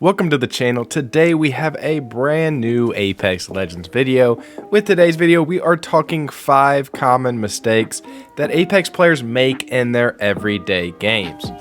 Welcome to the channel. Today we have a brand new Apex Legends video. With today's video, we are talking 5 common mistakes that Apex players make in their everyday games.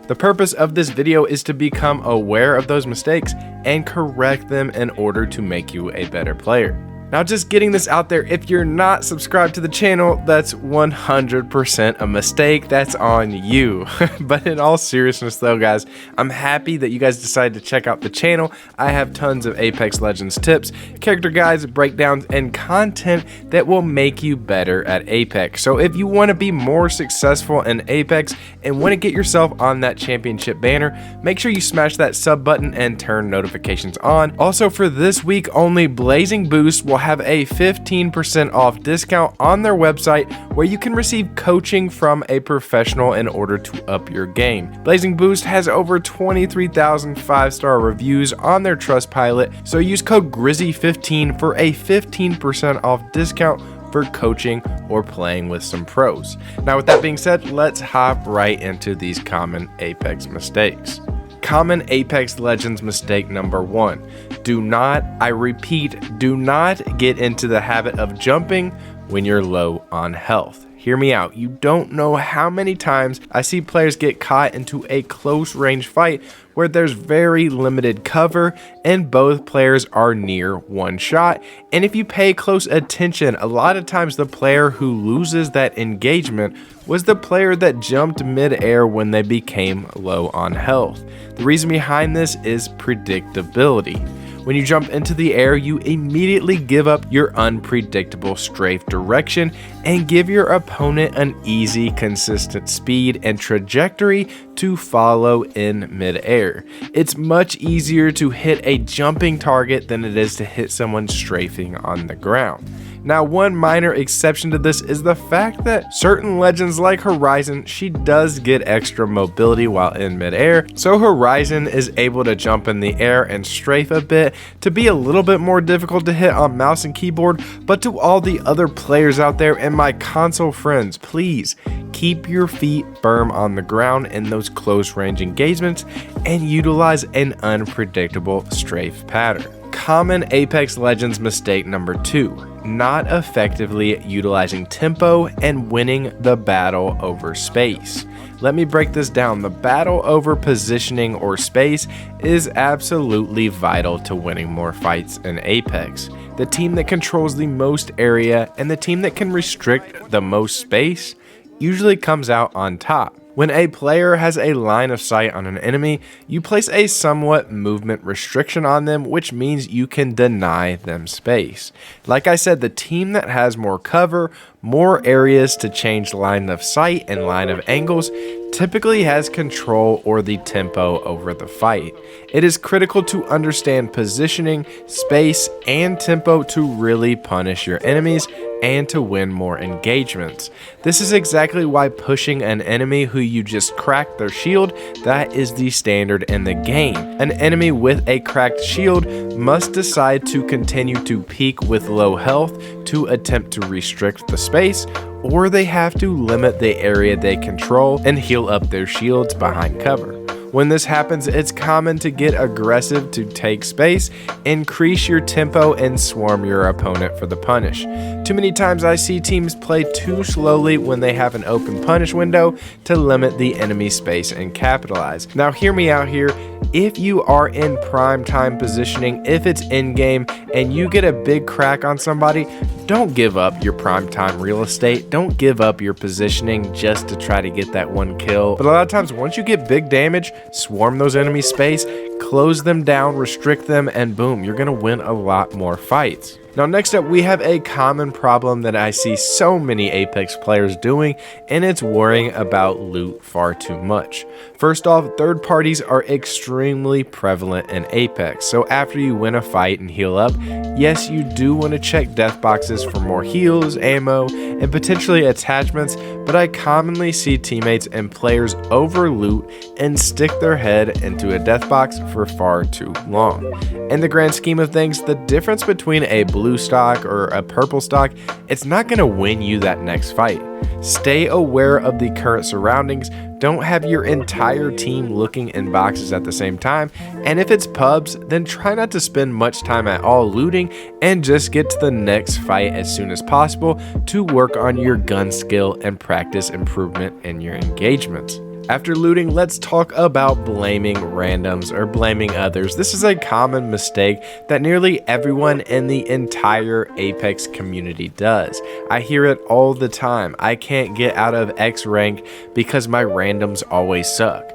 The purpose of this video is to become aware of those mistakes and correct them in order to make you a better player. Now, just getting this out there, if you're not subscribed to the channel, that's 100% a mistake. That's on you. But in all seriousness though, guys, I'm happy that you guys decided to check out the channel. I have tons of Apex Legends tips, character guides, breakdowns, and content that will make you better at Apex. So if you want to be more successful in Apex and want to get yourself on that championship banner, make sure you smash that sub button and turn notifications on. Also, for this week only, Blazing Boost will have a 15% off discount on their website where you can receive coaching from a professional in order to up your game. Blazing Boost has over 23,000 5-star reviews on their Trustpilot, so use code GRIZZY15 for a 15% off discount for coaching or playing with some pros. Now, with that being said, let's hop right into these common Apex mistakes. Common Apex Legends mistake number 1. Do not, I repeat, do not get into the habit of jumping when you're low on health. Hear me out. You don't know how many times I see players get caught into a close range fight where there's very limited cover and both players are near one shot. And if you pay close attention, a lot of times the player who loses that engagement was the player that jumped mid-air when they became low on health. The reason behind this is predictability. When you jump into the air, you immediately give up your unpredictable strafe direction and give your opponent an easy, consistent speed and trajectory to follow in midair. It's much easier to hit a jumping target than it is to hit someone strafing on the ground. Now, one minor exception to this is the fact that certain legends like Horizon, she does get extra mobility while in midair, so Horizon is able to jump in the air and strafe a bit to be a little bit more difficult to hit on mouse and keyboard. But to all the other players out there and my console friends, please keep your feet firm on the ground in those close range engagements and utilize an unpredictable strafe pattern. Common Apex Legends mistake number 2. Not effectively utilizing tempo and winning the battle over space. Let me break this down. The battle over positioning or space is absolutely vital to winning more fights in Apex. The team that controls the most area and the team that can restrict the most space usually comes out on top. When a player has a line of sight on an enemy, you place a somewhat movement restriction on them, which means you can deny them space. Like I said, the team that has more cover, more areas to change line of sight and line of angles, typically has control or the tempo over the fight. It is critical to understand positioning, space, and tempo to really punish your enemies and to win more engagements. This is exactly why pushing an enemy who you just cracked their shield, that is the standard in the game. An enemy with a cracked shield must decide to continue to peak with low health to attempt to restrict the space, or they have to limit the area they control and heal up their shields behind cover. When this happens, it's common to get aggressive to take space, increase your tempo, and swarm your opponent for the punish. Too many times I see teams play too slowly when they have an open punish window to limit the enemy space and capitalize. Now, hear me out here. If you are in prime time positioning, if it's in game and you get a big crack on somebody, don't give up your prime time real estate. Don't give up your positioning just to try to get that one kill. But a lot of times, once you get big damage, swarm those enemy space, close them down, restrict them, and boom, you're gonna win a lot more fights. Now, next up, we have a common problem that I see so many Apex players doing, and it's worrying about loot far too much. First off, third parties are extremely prevalent in Apex, so after you win a fight and heal up, yes, you do want to check death boxes for more heals, ammo, and potentially attachments, but I commonly see teammates and players overloot and stick their head into a death box for far too long. In the grand scheme of things, the difference between a blue stock or a purple stock, it's not going to win you that next fight. Stay aware of the current surroundings. Don't have your entire team looking in boxes at the same time, and if it's pubs, then try not to spend much time at all looting and just get to the next fight as soon as possible to work on your gun skill and practice improvement in your engagements. After looting, let's talk about blaming randoms or blaming others. This is a common mistake that nearly everyone in the entire Apex community does. I hear it all the time. I can't get out of X rank because my randoms always suck.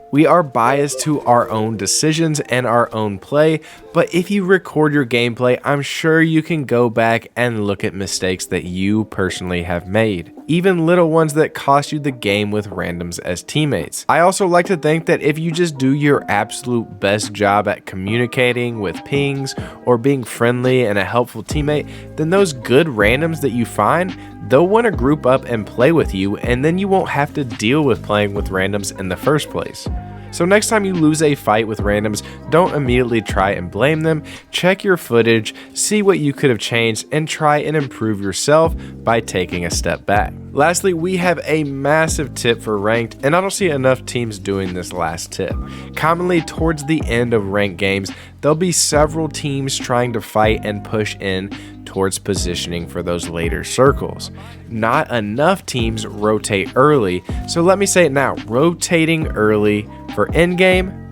We are biased to our own decisions and our own play, but if you record your gameplay, I'm sure you can go back and look at mistakes that you personally have made, even little ones that cost you the game with randoms as teammates. I also like to think that if you just do your absolute best job at communicating with pings or being friendly and a helpful teammate, then those good randoms that you find, they'll want to group up and play with you, and then you won't have to deal with playing with randoms in the first place. So next time you lose a fight with randoms, don't immediately try and blame them. Check your footage, see what you could have changed, and try and improve yourself by taking a step back. Lastly, we have a massive tip for ranked, and I don't see enough teams doing this last tip. Commonly towards the end of ranked games, there'll be several teams trying to fight and push in towards positioning for those later circles. Not enough teams rotate early, so let me say it now, rotating early for endgame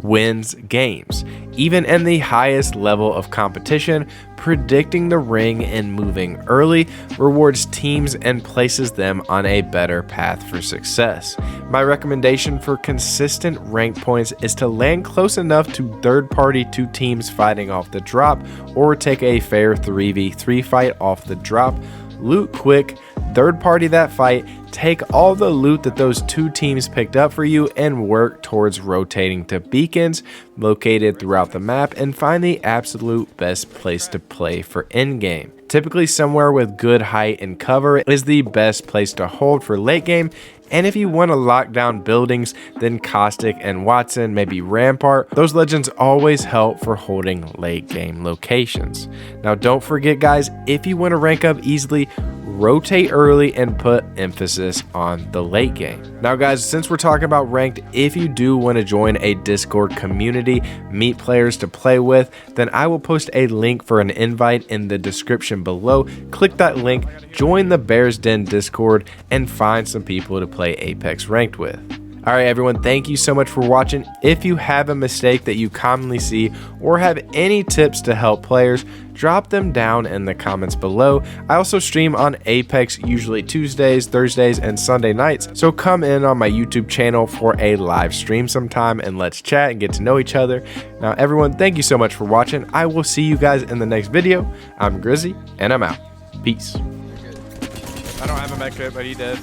wins games. Even in the highest level of competition, predicting the ring and moving early rewards teams and places them on a better path for success. My recommendation for consistent rank points is to land close enough to third-party 2 teams fighting off the drop, or take a fair 3v3 fight off the drop, loot quick, third party that fight, take all the loot that those 2 teams picked up for you, and work towards rotating to beacons located throughout the map and find the absolute best place to play for endgame. Typically somewhere with good height and cover is the best place to hold for late game, and if you want to lock down buildings, then Caustic and Watson, maybe Rampart, those legends always help for holding late game locations. Now don't forget guys, if you want to rank up easily, rotate early and put emphasis on the late game. Now guys, since we're talking about ranked, if you do want to join a Discord community, meet players to play with, then I will post a link for an invite in the description below. Click that link, join the Bears Den Discord, and find some people to play Apex ranked with. Alright everyone, thank you so much for watching. If you have a mistake that you commonly see or have any tips to help players, drop them down in the comments below. I also stream on Apex usually Tuesdays, Thursdays, and Sunday nights, so come in on my YouTube channel for a live stream sometime and let's chat and get to know each other. Now everyone, thank you so much for watching. I will see you guys in the next video. I'm Grizzy, and I'm out. Peace. I don't have a mech kit, but he did.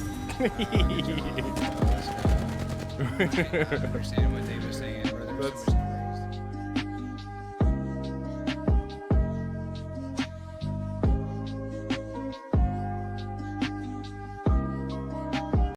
Understand what they were saying, brother.